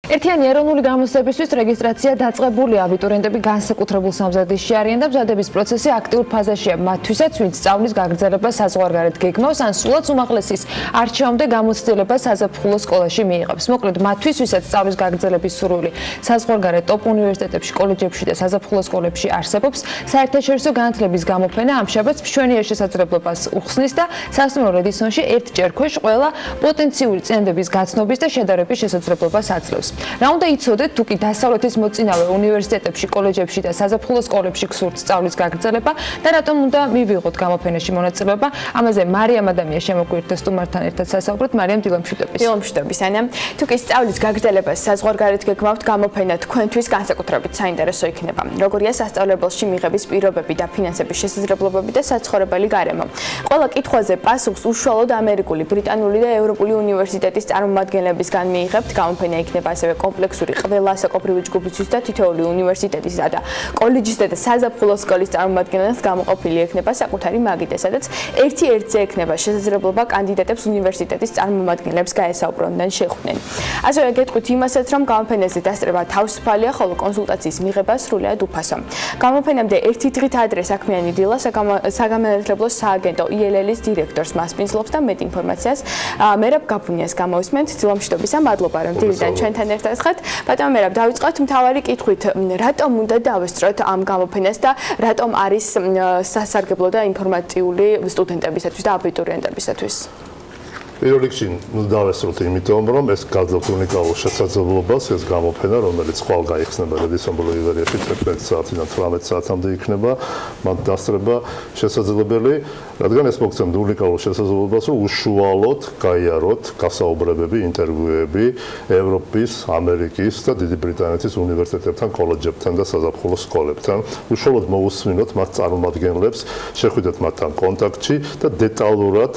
ერთიანი ეროვნული გამოცდებისთვის რეგისტრაცია დაწყებულია. აბიტურიენტები განსაკუთრებულ სამზადისში არიან და მზადების პროცესი აქტიურ ფაზაშია მათთვისაც, ვინც სწავლის გაგრძელებას საზღვარგარეთ გეგმავს, ან სულაც უმაღლესის არჩევამდე გამოცდილება საზაფხულო სკოლაში მიიღებს. მოკლედ, მათთვის, ვისაც სწავლის გაგრძელების სურვილი საზღვარგარეთ ტოპ უნივერსიტეტებში, კოლეჯებში და საზაფხულო სკოლებში არსებობს, საერთაშორისო განათლების გამოფენა ამ შაბათს მშვენიერ შესაძლებლობას უხსნის და სასტუმრო რედისონში ერთ ჭერქვეშ ყველა პოტენციური წინადადების გაცნობის და შედარების შესაძლებლობას აძლევს. რა უნდა იცოდეთ, თუკი დასავლეთის მოწინავე უნივერსიტეტებში, კოლეჯებში და საზაფხულო სკოლებში გსურთ სწავლის გაგრძელება და რატომ უნდა მივიღოთ გამოფენაში მონაწილეობა? ამაზე მარიამ ადამიანს შემოგვიერთდა სტუმართან ერთად სასაუბროთ. მარიამ, დილამშვიდობის. დილამშვიდობის, ანა. თუკი სწავლის გაგრძელებას საზღვარგარეთ გეგმავთ, გამოფენა თქვენთვის განსაკუთრებით საინტერესო იქნება. როგორია სასწავლებელში მიღების პირობები და ფინანსების შესაძლებლობები და საცხოვრებელი გარემო. ყველა კითხვაზე პასუხს უშუალოდ ამერიკული, ბრიტანული და ევროპული უნივერსიტეტის წარმომადგენლებისგან მიიღებთ. გამოფენა იქნება ასევე კომპლექსური ყველა საკუთრივი ჯგუფისთვის და თითოეული უნივერსიტეტისა და კოლეჯისა და საზაფხულო სკოლის წარმომადგენლებს გამოყოფილი ექნება საკუთარი მაგიდე, სადაც ერთ-ერთზე ექნება შესაძლებლობა კანდიდატებს უნივერსიტეტის წარმომადგენლებს გაესაუბრონ შეხვდნენ. ასევე გეტყვით იმასაც, რომ გამოფენაზე დასწრება თავისუფალია, ხოლო კონსულტაციის მიღება სრულიად უფასო. გამოფენამდე ერთი დღით ადრე საქმიანი დილა საგანმანათლებლო სააგენტო ILL-ის დირექტორს მასპინძლობს და მეტ ინფორმაციას მერაბ გაფუნიას გამოვისმენთ. დილამშვიდობისა, მადლობა რომ დილიდან ჩვენთან ერთად ხართ. ბატონო მერაბ, დავიწყოთ მთავარი კითხვით. რატომ უნდა დავესწროთ ამ გამოფენას და რატომ არის სასარგებლო და ინფორმატიული სტუდენტებისათვის და აბიტურიენტებისათვის? პირველ რიგში დავესწროთ იმიტომ, რომ ეს გაძლევს უნიკალურ შესაძლებლობას, ეს გამოფენა, რომელიც ხვალ გაიხსნება რედისონ ბოლივარიაში 11 საათიდან 18 საათამდე იქნება, მათ დასწრება შესაძლებელი, რადგან ეს მოგცემთ უნიკალურ შესაძლებლობას, რომ უშუალოდ გაიაროთ გასაუბრებები, ინტერვიუები ევროპის, ამერიკის და დიდი ბრიტანეთის უნივერსიტეტებთან, კოლეჯებთან და საზაფხულო სკოლებთან. უშუალოდ მოусმინოთ მათ წარმომადგენლებს, შეხვიდეთ მათთან კონტაქტში და დეტალურად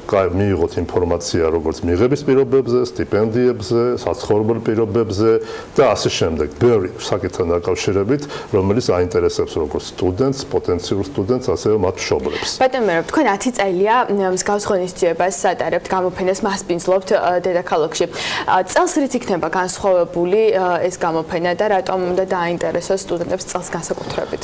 მიიღოთ ინფორმაცია როგორც მიღების პირობებზე, სტიპენდიებზე, საცხოვრებელ პირობებზე და ასე შემდეგ. ბევრი საკითხთან დაკავშირებით, რომელიც აინტერესებს როგორც სტუდენტს, პოტენციურ სტუდენტს, ასევე მათ მშობლებს. ბატონო მერაბ, თქვენ 10 წელია მსგავს ღონისძიებას ატარებთ, გამოფენას მასპინძლობთ დედაქალაქში. წელს რით იქნება განსხვავებული ეს გამოფენა და რატომ უნდა დააინტერესოს სტუდენტებს წელს განსაკუთრებით?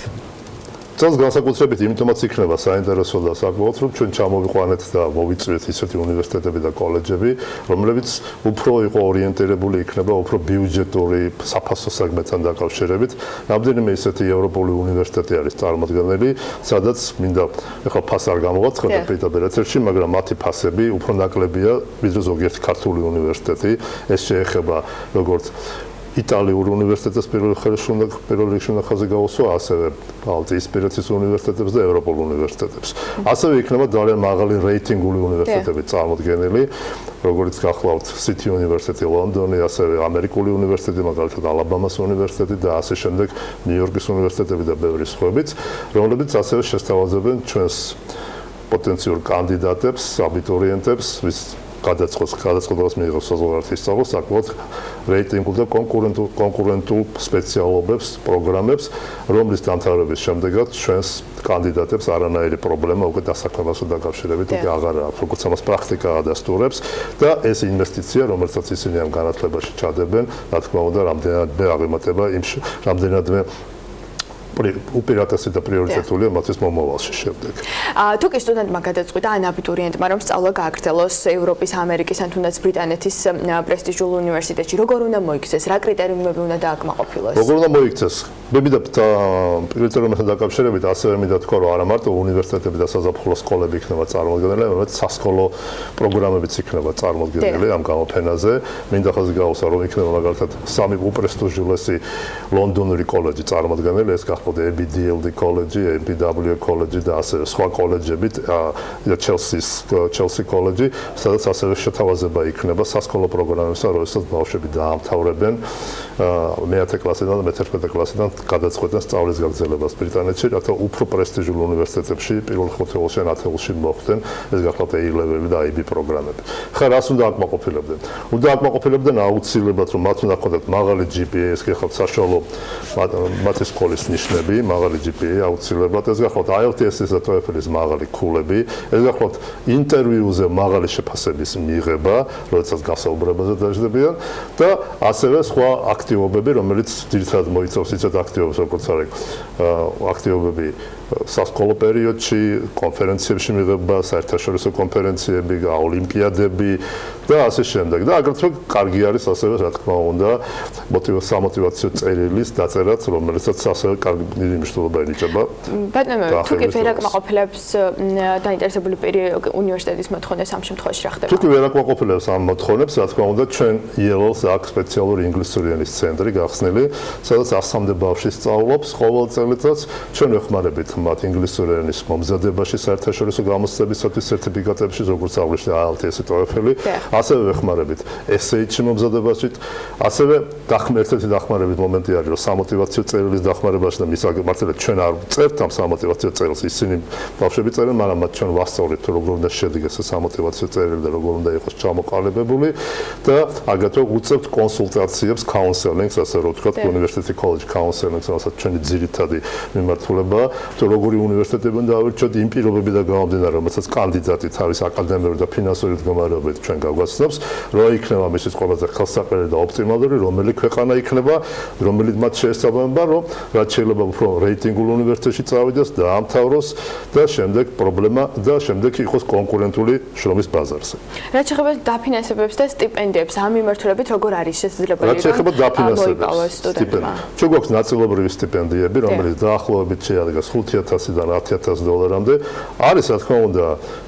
წელს განსაკუთრებით იმიტომაც იქნება საინტერესო და საკმაოდ, რომ ჩვენ ჩამოვიყვანეთ და მოვიწვიეთ ისეთი უნივერსიტეტები და კოლეჯები, რომლებიც უფრო იყო ორიენტირებული იქნება უფრო ბიუჯეტური საფასო საგმებთან დაკავშირებით. რამდენიმე ისეთი ევროპული უნივერსიტეტი არის წარმოდგენილი, სადაც მინდა ეხლა ფასს არ გამოვაცხადებ პირდაპირ ეთერში, მაგრამ მათი ფასები უფრო ნაკლებია, ვიდრე ზოგიერთი ქართული უნივერსიტეტი. ეს შეეხება როგორც იტალიურ უნივერსიტეტებს პირველ რიგში უნდა ხაზი გაუსვა, ასევე ბალტიისპირეთის უნივერსიტეტებს და ევროპულ უნივერსიტეტებს. ასევე იქნება ძალიან მაღალი რეიტინგული უნივერსიტეტები წარმოდგენილი, როგორც გახლავთ City University ლონდონი, ასევე ამერიკული უნივერსიტეტი, მაგალითად ალაბამას უნივერსიტეტი და ასე შემდეგ, ნიუ-იორკის უნივერსიტეტები და ბევრი სხვაებიც, რომლებიც ასევე შესთავაზებენ ჩვენს პოტენციურ კანდიდატებს, აბიტურიენტებს, ვის გადაწყვეტილებას მიიღოს საზღვარგარეთის სწავლას, საკმაოდ რეიტინგულ და კონკურენტულ სპეციალობებს, პროგრამებს, რომლის დამთავრების შემდეგაც ჩვენს კანდიდატებს არანაირი პრობლემა უკვე დასაქმებასთან დაკავშირებით უკვე აღარ აქვს, როგორც ამას პრაქტიკა ადასტურებს და ეს ინვესტიცია, რომელსაც ისინი ამ განათლებაში ჩადებენ, რა თქმა უნდა, რამდენადმე აღემატება რამდენადმე უპირატესი და პრიორიტეტულია მათთვის მომავალში შემდეგ. თუკი სტუდენტმა გადაწყვიტა ან აბიტურიენტმა რომ სწავლა გააგრძელოს ევროპის, ამერიკის ან თუნდაც ბრიტანეთის პრესტიჟულ უნივერსიტეტში, როგორ უნდა მოიქცეს, რა კრიტერიუმები უნდა დააკმაყოფილოს? როგორ უნდა მოიქცეს? მივიდათ კრიტერიუმებთან დაკავშირებით, ასევე მინდა თქვა, რომ არა მარტო უნივერსიტეტები და საზაფხულო სკოლები იქნება წარმოდგენილი, არამედ სასკოლო პროგრამებიც იქნება წარმოდგენილი ამ გამოფენაზე. მინდა ხაზი გაუსვა, რომ იქნება მაგალითად სამი უპრესტიჟულესი ლონდონური კოლეჯი წარმოდგენილი, ეს ABDLD კოლეჯი, MPW კოლეჯი და ასევე სხვა კოლეჯები და Chelsea კოლეჯი, სადაც ასევე შეთავაზება იქნება სასკოლო პროგრამებსა, როდესაც ბავშვები დაამთავრებენ მე-10 კლასიდან და მე-11 კლასიდან გადაწყვეტენ სწავლის გაგრძელებას ბრიტანეთში, რათა უფრო პრესტიჟულ უნივერსიტეტებში პირველ 5-ში ან 10-ში მოხვდნენ ეს გახლავთ A-level და IB პროგრამები. ხა რას უნდა აკმაყოფილებდნენ? უნდა აკმაყოფილებდნენ აუცილებლად, რომ მათ უნდა ჰქონდეთ მაღალი GPA, ეს გახლავთ საშუალო მათი სკოლის ნიშნები. იქნები, მაღალი GPA აუცილებლად, ეს გახლავთ IELTS-ის და TOEFL-ის მაღალი ქულები, ეს გახლავთ ინტერვიუზე მაღალი შეფასების მიღება, როდესაც გასაუბრებაზე დაждდებიან და ასევე სხვა აქტივობები, რომელიც ძირითადად მოიცავს იცით აქტივობებს, როგორც არის აქტივობები სასკოლო პერიოდში, კონფერენციებში მიღება, საერთაშორისო კონფერენციები, ოლიმპიადები და ასე შემდეგ. და აგრეთვე კარგი არის ასევე, რა თქმა უნდა, სამოტივაციო წერილის დაწერაც, რომელიცაც ასევე კარგი მნიშვნელობა ენიჭება. ბატონო, თუკი ვერ აკმაყოფილებს დაინტერესებული პირი უნივერსიტეტის მოთხოვნას ამ შემთხვევაში რა ხდება? თუკი ვერ აკმაყოფილებს ამ მოთხოვნებს, რა თქმა უნდა, ჩვენ IELTS აქვს სპეციალური ინგლისური ენის ცენტრი გახსნილი, სადაც 100-მდე ბავშვი სწავლობს ყოველ წელიწადს. ჩვენ ვეხმარებით მათ ინგლისური ენის მომზადებაში, საერთაშორისო გამოცდებისათვის სერტიფიკატებში, როგორც აღნიშნე IELTS, TOEFL, ასევე ვეხმარებით SAT-ში მომზადებაში, ასევე ერთერთი დახმარებით მომენტი არის, რომ სამოტივაციო წერილის დახმარებაში და მართლაც ჩვენ არ წერთ ამ სამოტივაციო წერილს, ისინი ბავშვები წერენ, მაგრამ მათ ჩვენ ვასწავლით, როგორ უნდა შედგეს ეს სამოტივაციო წერილი და როგორ უნდა იყოს ჩამოყალიბებული და აგრეთვე უწევთ კონსულტაციებს, counseling-ს, ასე რომ ვთქვათ, university college counseling-ს, რასაც ჩვენი ძირითადი მიმართულებაა, თუ როგორი უნივერსიტეტები უნდა ავირჩიოთ იმ პირობებიდან გამომდინარე, რომელსაც კანდიდატი თავის აკადემიური და ფინანსური მდგომარეობით ჩვენ გაგვაცნობს, რა იქნება მისთვის ყველაზე ხელსაყრელი და ოპტიმალური, რომელი ქვეყანა იქნება, რომელიც მათ შეესაბამება, რომ რაც შეიძლება უფრო რეიტინგულ უნივერსიტეტში წავიდეს, დაამთავროს და შემდეგ პრობლემა და შემდეგ იყოს კონკურენტული შრომის ბაზარზე. რაც შეეხება დაფინანსებებს და სტიპენდიებს, ამ მიმართულებით როგორ არის შესაძლებელი? რაც შეეხება დაფინანსებებს, სტიპენდიებს. ჩვენ გვაქვს ნაწილობრივი სტიპენდიები, რომელიც დაახლოებით შეადგენს $5,000-დან $10,000-მდე. არის, რა თქმა უნდა,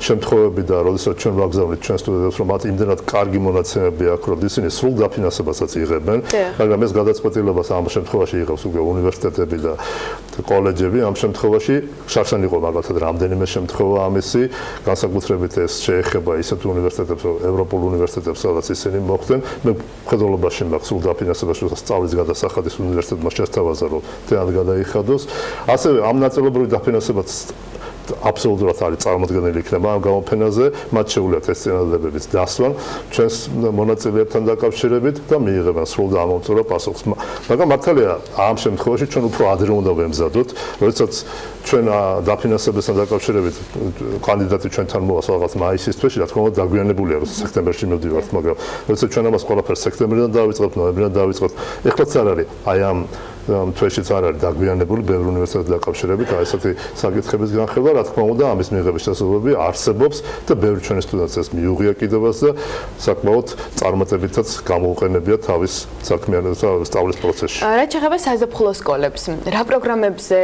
შემთხვევები და როდესაც ჩვენ ვაგზავნით ჩვენ სტუდენტებს, რომ მათ იმდენად კარგი მონაცემები აქვს, რომ ისინი სრულ დაფინანსებასაც იღებენ, მაგრამ ეს გადაწყვეტილებას ამ შემთხვევაში იღებს უკვე უნივერსიტეტები და კოლეჯები. ამ შემთხვევაში შარშან იყო მაგალითად რამდენიმე შემთხვევა ამისი, განსაკუთრებით ეს შეეხება ისეთ უნივერსიტეტებს, ევროპულ უნივერსიტეტებს, სადაც ისინი მოხდნენ. მე მხედველობაში მაქვს სრულ დაფინანსებაში, რომ სწავლის გადასახადის უნივერსიტეტმა შესთავაზა, რომ თეატრ გადაიხადოს. ასევე ამ ნაწილობრივ დაფინანსებაც აბსოლუტურად არის წარმოქმნილი იქნება ამ გამოფენაზე, მათ შეუძლიათ ეს წინადადებების დასვან ჩვენს მონაწილეებთან დაკავშირებით და მიიღებენ სრულ და ამომწურო პასუხს. მაგრამ მართალია ამ შემთხვევაში ჩვენ უფრო ადრე უნდა ვემზადოთ, როდესაც ჩვენ დაფინანსებასთან დაკავშირებით კანდიდატი ჩვენთან მოვა რაღაც მაისის თვეში, რა თქმა უნდა დაგვიანებულია, რომ სექტემბერში მივდივართ, მაგრამ როდესაც ჩვენ ამას ყველაფერს სექტემბრიდან დავიწყებთ, ნოემბრიდან დავიწყებთ, ეხლაც არ არის აი ამ თვეშიც არ არის დაგვიანებული ბევრი უნივერსიტეტთან დაკავშირებით აი ესეთი საკითხების განხილვა, რა თქმა უნდა, ამის მიღების შესაძლებლობები არსებობს და ბევრი ჩვენი სტუდენტს ეს მიუღია კიდევაც და საკმაოდ წარმატებითაც გამოუყენებია თავის საქმიანობას სწავლის პროცესში. რაც შეეხება საზაფხულო სკოლებს, რა პროგრამებზე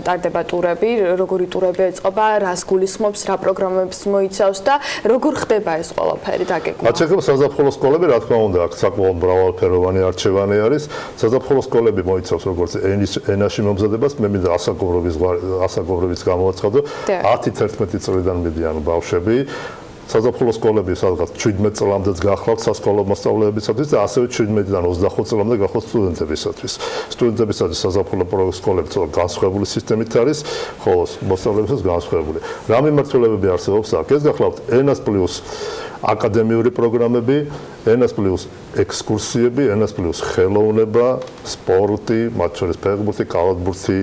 ტარდება ტურები, როგორი ტურები ეწყობა, რას გულისხმობს, რა პროგრამებს მოიცავს და როგორ ხდება ეს ყველაფერი დაგეგმვა? რაც შეეხება საზაფხულო სკოლები, რა თქმა უნდა, აქ საკმაოდ მრავალფეროვანი არჩევანი არის. საზაფხულო სკოლები მოიცავს როგორც ენაში მომზადებას, მე მინდა ასაკობრივის გამოვაცხადო 10-11 წლიდან მიდიან ბავშვები. საზაფხულო სკოლები სადღაც 17 წლამდეც გახლავთ სასკოლო მოსწავლეებისათვის და ასევე 17-დან 25 წლამდე გახლავთ სტუდენტებისათვის. სტუდენტებისათვის საზაფხულო სკოლები განსხვავებული სისტემით არის, ხოლო მოსწავლეებისათვის განსხვავებული. რა მიმართულებები არსებობს აქ? ეს გახლავთ ენას პლუს აკადემიური პროგრამები, ენას პლუს ექსკურსიები, ენას პლუს ხელოვნება, სპორტი, მათ შორის ფეხბურთი, კალათბურთი,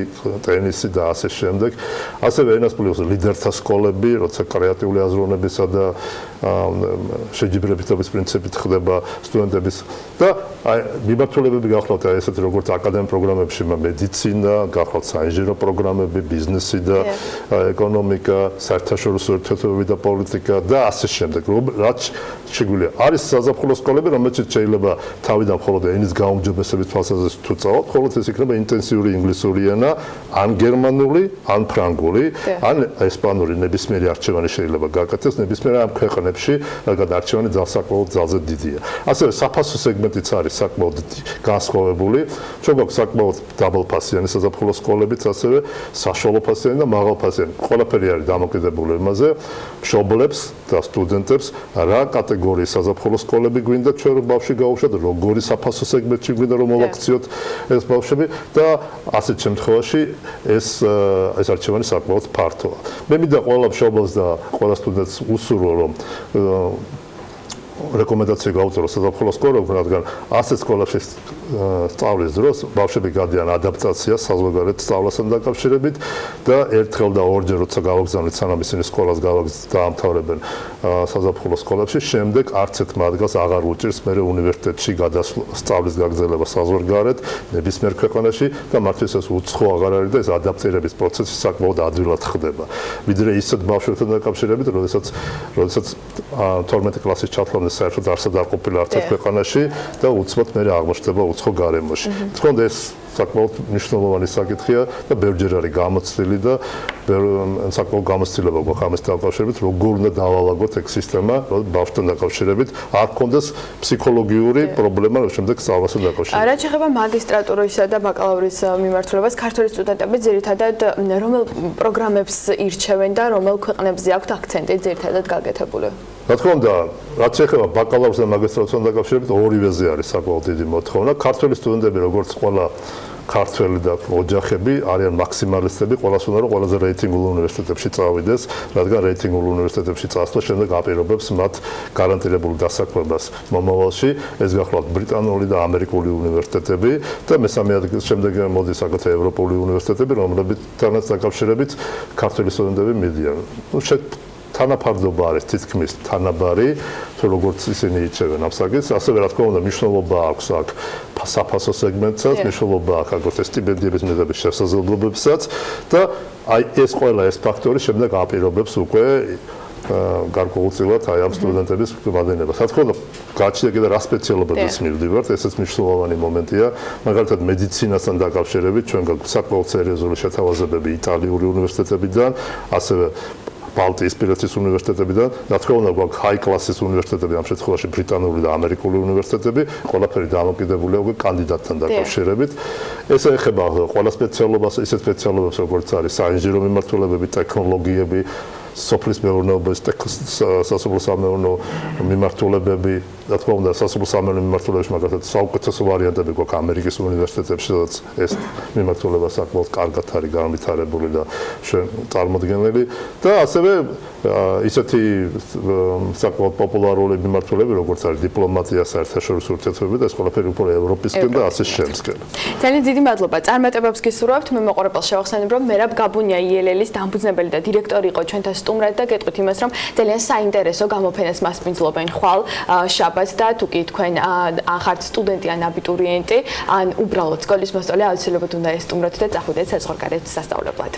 ტენისი და ასე შემდეგ. ასევე ენას პლუს ლიდერთა სკოლები, როცა კრეატიული აზროვნებისა და შეჯიბრებითობის პრინციპით ხდება სტუდენტების და მიმართულებები გახლავთ ესეთი როგორც აკადემიურ პროგრამებში მედიცინა, გახლავთ საინჟინრო პროგრამები, ბიზნესი და ეკონომიკა, საერთაშორისო ურთიერთობები და პოლიტიკა და ასე შემდეგ. რაც შეგვიძლია არის საზაფხულო სკოლები, რომელშიც შეიძლება თავიდან მხოლოდ ენის გაუმჯობესების თვალსაზრისით თუ წავალთ, ხოლო ეს იქნება ინტენსიური ინგლისური ენა, ან გერმანული, ან ფრანგული, ან ესპანური, ნებისმიერი არჩევანი შეიძლება გაკეთდეს ნებისმიერ ამ ქვეყნებში, რადგან არჩევანი საკმაოდ ძალზე დიდია. ასევე საფასო სეგმენტიც არის საკმაოდ განსხვავებული. ჩვენ გვაქვს საკმაოდ დაბალფასიანი საზაფხულო სკოლებიც, ასევე საშუალო ფასიანი და მაღალფასიანი. ყველაფერი არის დამოკიდებული იმაზე, მშობლებს და სტუდენტებს რა კატეგორიის საზაფხულო სკოლები გვინდა ჩვენ ბავშვი გაუშვათ, როგორი საფასო სეგმენტში გვინდა რომ მოვაქციოთ ეს ბავშვები და ასეთ შემთხვევაში ეს არჩევანი საკმაოდ ფართოა. მე მინდა ყველა მშობელს და ყველა სტუდენტს უსურვო, რომ რეკომენდაცია გავუწევ საზაფხულო სკოლებში, რადგან ასეთ სკოლებში სწავლის დროს ბავშვები გადიან ადაპტაციას საზღვარგარეთ სწავლასთან დაკავშირებით და ერთხელ და ორჯერ როცა გავაგზავნით სანამ ისინი სკოლას დაამთავრებენ საზაფხულო სკოლებში, შემდეგ არც ერთ მათგანს აღარ უჭირს მე უნივერსიტეტში სწავლის გაგრძელება საზღვარგარეთ ნებისმიერ ქვეყანაში და მართლაც ეს უცხო აღარ არის და ეს ადაპტირების პროცესი საკმაოდ ადვილად ხდება. ვიდრე ისეთ ბავშვებთან დაკავშირებით, როდესაც 12 კლასის ჩათვლამდე საერთოდ არსად არ ყოფილა არც ერთ ქვეყანაში და უცბად მე აღმოჩნდება უცხო გარემოში. თქონდა ეს საკმაოდ მნიშვნელოვანი საკითხია და ბევრჯერ არის გამოცდილი და საკმაოდ გამოცდილება გვაქვს ამის დაკავშირებით, როგორ უნდა დავალაგოთ ეგ სისტემა, რომ ბავშვთან დაკავშირებით არ ქონდეს ფსიქოლოგიური პრობლემა შემდეგ სწავლასთან დაკავშირებით. რაც შეეხება მაგისტრატურისა და ბაკალავრის მიმართულებას, ქართველი სტუდენტები ძირითადად რომელ პროგრამებს ირჩევენ და რომელ ქვეყნებზე აქვთ აქცენტი ძირითადად გაკეთებული? რა თქმა უნდა, რაც შეეხება ბაკალავრს და მაგისტრატურასთან დაკავშირებით, ორივეზე არის საკმაოდ დიდი მოთხოვნა. ქართველი სტუდენტები, როგორც ყველა ქართველი და ოჯახები არიან მაქსიმალისტები, ყველას უნდა რომ ყველაზე რეიტინგულ უნივერსიტეტებში წავიდეს, რადგან რეიტინგულ უნივერსიტეტებში წასვლა შემდეგ აპირობებს მათ გარანტირებულ დასაქმებას მომავალში. ეს გახლავთ ბრიტანული და ამერიკული უნივერსიტეტები და მესამე ადგილს შემდეგ მოდის აგრეთვე ევროპული უნივერსიტეტები, რომლებთანაც დაკავშირებით ქართველი სტუდენტები მიდიან. თანაფარდობა არის თითქმის თანაბარი, თუ როგორც ისინი ირჩევენ ამ საკითხს, ასევე რა თქმა უნდა მნიშვნელობა აქვს აქ საფასო სეგმენტსაც, მნიშვნელობა აქვს აგრეთვე სტიპენდიების მიღების შესაძლებლობებსაც და აი ეს ყველა ეს ფაქტორი შემდეგ აპირობებს უკვე გარკვეულწილად აი ამ სტუდენტების მადენებას. რა თქმა უნდა, გაჩნდა კიდე რა სპეციალობებიც მივდივართ, ესეც მნიშვნელოვანი მომენტია, მაგალითად მედიცინასთან დაკავშირებით ჩვენ გვაქვს საკმაოდ სერიოზული შეთავაზებები იტალიური უნივერსიტეტებიდან, ასევე ბალტიისპირეთის უნივერსიტეტებიდან, რა თქმა უნდა, გვაქვს ჰაი კლასის უნივერსიტეტები, ამ შემთხვევაში ბრიტანული და ამერიკული უნივერსიტეტები, ყველაფერი დამოკიდებულია უკვე კანდიდატთან დაკავშირებით. ეს ეხება ყველა სპეციალობას, ისეთ სპეციალობებს, როგორც არის საინჟინრო მიმართულებები, ტექნოლოგიები, სოფლის მეურნეობის, სასოფლო-სამეურნეო მიმართულებები, რა თქმა უნდა, სასოფლო-სამეურნეო მიმართულებებში მაგალითად საუკეთესო ვარიანტები გვაქვს ამერიკის უნივერსიტეტებში, სადაც ეს მიმართულება საკმაოდ კარგად არის განვითარებული და წარმოდგენილი და ასევე ისეთი საკმაოდ პოპულარული მიმართულები, როგორც არის დიპლომატია, საერთაშორისო ურთიერთობები და ეს ყველაფერი უფრო ევროპისკენ და ასე შემსკენ. ძალიან დიდი მადლობა. წარმატებებს გისურვებთ. მე მოყურებელს შევახსენებ, რომ მერაბ გაბუნია ILL-ის დამფუძნებელი და დირექტორი იყო ჩვენთან სტუმრად და გეტყვით იმას, რომ ძალიან საინტერესო გამოფენას მასპინძლობენ ხვალ შაბათს და თუკი თქვენ ახართ სტუდენტი ან აბიტურიენტი ან უბრალოდ სკოლის მოსწავლე, აუცილებლად უნდა ესტუმროთ და წახვიდეთ საზღვარგარეთ სასწავლებლად.